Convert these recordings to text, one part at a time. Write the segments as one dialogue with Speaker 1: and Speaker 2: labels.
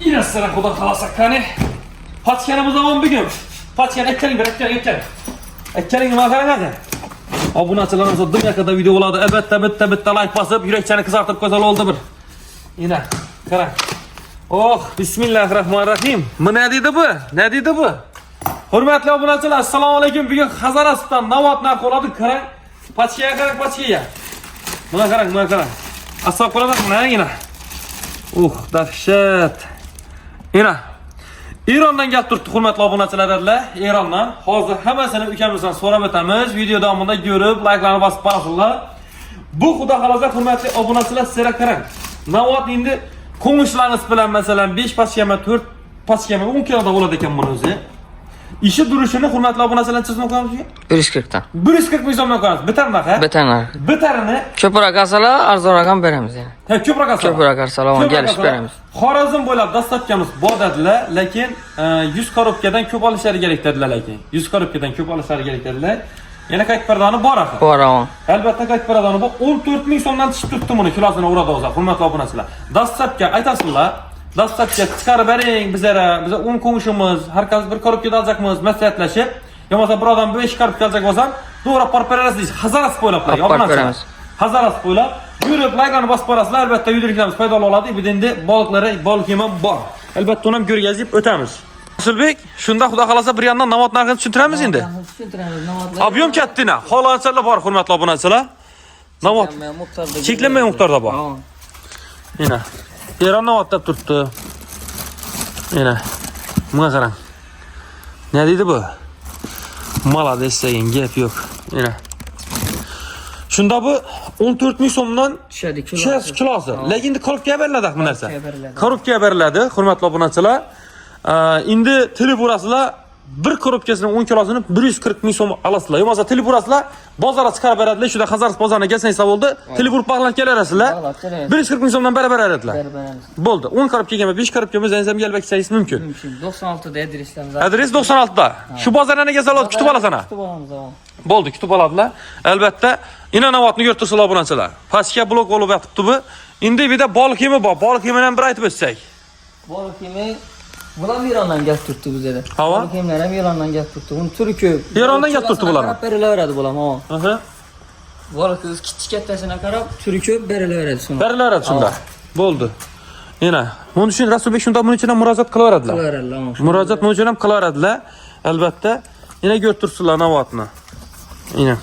Speaker 1: Yine sıra kuda kalasak hani. Patkanımız zaman bir gün. Patkan ekleyin bir ekleyin. Ekleyin bakalım hadi. Obunachilarimiz dünya kadar video oladi. Albatta bitta like basıp yürekçeni kızartıp güzel oldu bir. Yine qarang. Oh, bismillahirrahmanirrahim. Ne dedi bu? Ne dedi bu? Hurmatli obunachilar, assalomu alaykum. Bugun Hazaraston Navot narxi oladi. Qarang. Patkaga qarang, patkaga. Mana qarang. Asab qo'ladimi yine? Dahshat. Yine. İran'dan gelip turibdi hurmatli obunachilar. İran'dan. Hozir hammasini ukamizdan so'rab o'tamiz. Video davomida ko'rib, like'larni bosib borasizlar. Bu xudo xolosa hurmatli obunachilar, sizlarga qarang. Navot endi ko'ngillariniz bilan masalan 5 paskama, 4 paskama 10 kiloda bo'ladi ekan buni o'zi. İşi duruşunu hurmatli obunachilar chizmoq qilamiz.
Speaker 2: 140 dan.
Speaker 1: 140 ming so'mdan qo'yamiz. Bitarmi ha? Bitarini
Speaker 2: Ko'proq alsalar arzonroq ham beramiz yani.
Speaker 1: Ha, ko'proq alsalar.
Speaker 2: Ko'proq alsalar kelishib beramiz.
Speaker 1: Xorazm bo'ylab dastlabkamiz bor dedilar, lekin 100 korobkadan ko'p olishlari kerak dedilar lekin. 100 korobkadan ko'p olishlari kerak dedilar. Yana qayt pardoni bor axir.
Speaker 2: Bor ham.
Speaker 1: Albatta qayt pardoni bor. 14 ming so'mdan tushib turibdi buni kilosini uradi o'zi. Hurmatli obunachilar. Dastlabki aytasizlar. Dastlabki chiqarib bering bizlara. Biz 10 ko'ngishimiz, har qanday bir korobkada olacakmiz, maslahatlashib. Bo'lmasa bir odam 5 korobka olacak bo'lsam, to'g'ri parib berasiz. Hazaras bo'ylab obunachilar. Hazaras bo'ylab yurib laylarni bosib borasizlar. Albatta videolarimiz paydo bo'ladi. Bu endi baliq ham bor. Albatta uni ham ko'rgazib o'tamiz. Rasulbek, shunda xudo xolasa bir yandan Navot narxini tushuntiramiz endi.
Speaker 2: Tushuntiramiz Navotlar.
Speaker 1: Ob'yom kattina. Xolanchalar bor, hurmatli obunachilar. Navot cheklanmay miqdorda bor. Mana. Eron Navot deb turibdi. Mana. Bunga qarang. Ne dedi bu? Malades degan gap yo'q. Mana. Shunda bu 14 ming so'mdan
Speaker 2: tushadi
Speaker 1: kilosi. Lekin endi korobkaga beriladi bu narsa. Korobkaga beriladi, hurmatli obunachilar. Endi tilib urasizlar, bir korobkasini 10 kilosini 140 ming so'm olasizlar. Yo'qsa tilib urasizlar, bozorga chiqarib beradilar. Shunda Hazaras bozoriga kelsangiz bo'ldi. Tilib urib bog'lanib kelarasizlar. 140 ming so'mdan beraber beradilar. Bo'ldi. 10 korobkaga 5 korobkaga o'zingiz ham kelib kelsangiz mumkin.
Speaker 2: 96 da adresimiz.
Speaker 1: Adres 96 da. Shu bozordan kelsalar kutib olasana.
Speaker 2: Kutib olamiz.
Speaker 1: Bo'ldi, kutib oladilar. Albatta, Navotni ko'rtirsalar obunachilar. Pastga blok bo'lib yotibdi bu. Endi bir de baliq yemi bor. Baliq yemidan bir aytib o'tsak.
Speaker 2: Baliq yemi bular Erondan kelib turibdi bizda.
Speaker 1: Hava?
Speaker 2: Baliq yemlari ham Erondan kelib turibdi. Uni turi ko'p.
Speaker 1: Erondan kelib turibdi bular.
Speaker 2: Berilaveradi bular, ha.
Speaker 1: Aha.
Speaker 2: Baliqimiz kichikattasini qarab, turi ko'p berilaveradi shunda.
Speaker 1: Berilaveradi shunda. Bo'ldi. Yana, bunun uchun Rasulbek shunda buning uchun ham murojaat qilaveradilar.
Speaker 2: Qilaveradilar.
Speaker 1: Murojaat buning uchun ham qilaveradilar. Albatta, yana ko'rtirsinlar Navotni. Yana.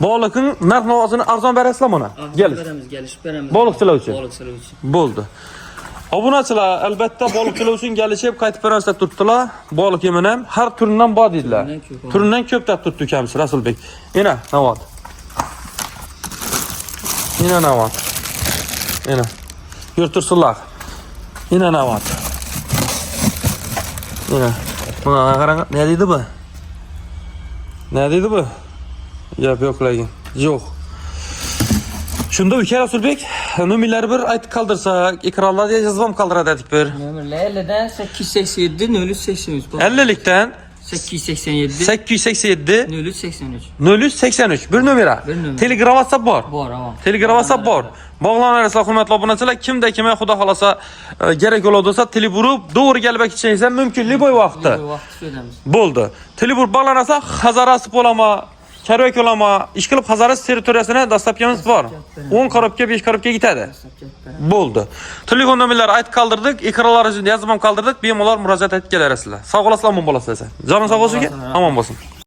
Speaker 1: Baliqning narx-navosini arzon berasizlar mana.
Speaker 2: Gelishib beramiz.
Speaker 1: Baliqchilar uchun. Bo'ldi. Obunachilar albatta baliqchilar uchun kelishib qaytib berasizlar turibdilar. Baliq yemini ham har turidan bor dedilar. Turidan ko'p deb turibdi ukamiz Rasulbek. Yana Navot. Yana Navot. Yana. Ko'rtirsinlar. Yana Navot. Yana. Buna qarang, ne dedi bu? Ne dedi bu? Yo'q lekin. Yo'q. Shunda uka Rasulbek, nomerlari bir aytib qoldirsak, ekranlarda yozib ham qoldiradi bir.
Speaker 2: Nomerlardan 887 0383.
Speaker 1: 50likdan
Speaker 2: 887
Speaker 1: 887
Speaker 2: 0383.
Speaker 1: 0383 bir numara. Telegram WhatsApp bor.
Speaker 2: Bor, ha.
Speaker 1: Telegram WhatsApp bor. Bog'lanasizlar hurmatli obunachilar, kimda kimga xudo xolasa kerak bo'lsa telefon urib, to'g'ri kelib ketsangiz ham mumkinlik bo'y vaqtda. Bo'ldi. Telefon bog'lanasa Hazaras bo'lama, Karvak olama, ish qilib Hazaras territoriyasini dastlabkamiz bor. 10 korobka, 5 korobka yetadi. Bo'ldi. Telefon nomerlari aytib qoldirdik, ekranlaringizni yozib ham qoldirdik. Bemalol murojaat etib kelarasizlar. Sog' olasizlar, omon bo'lasizlar. Jonim sog' bo'lsin, omon bo'lsin.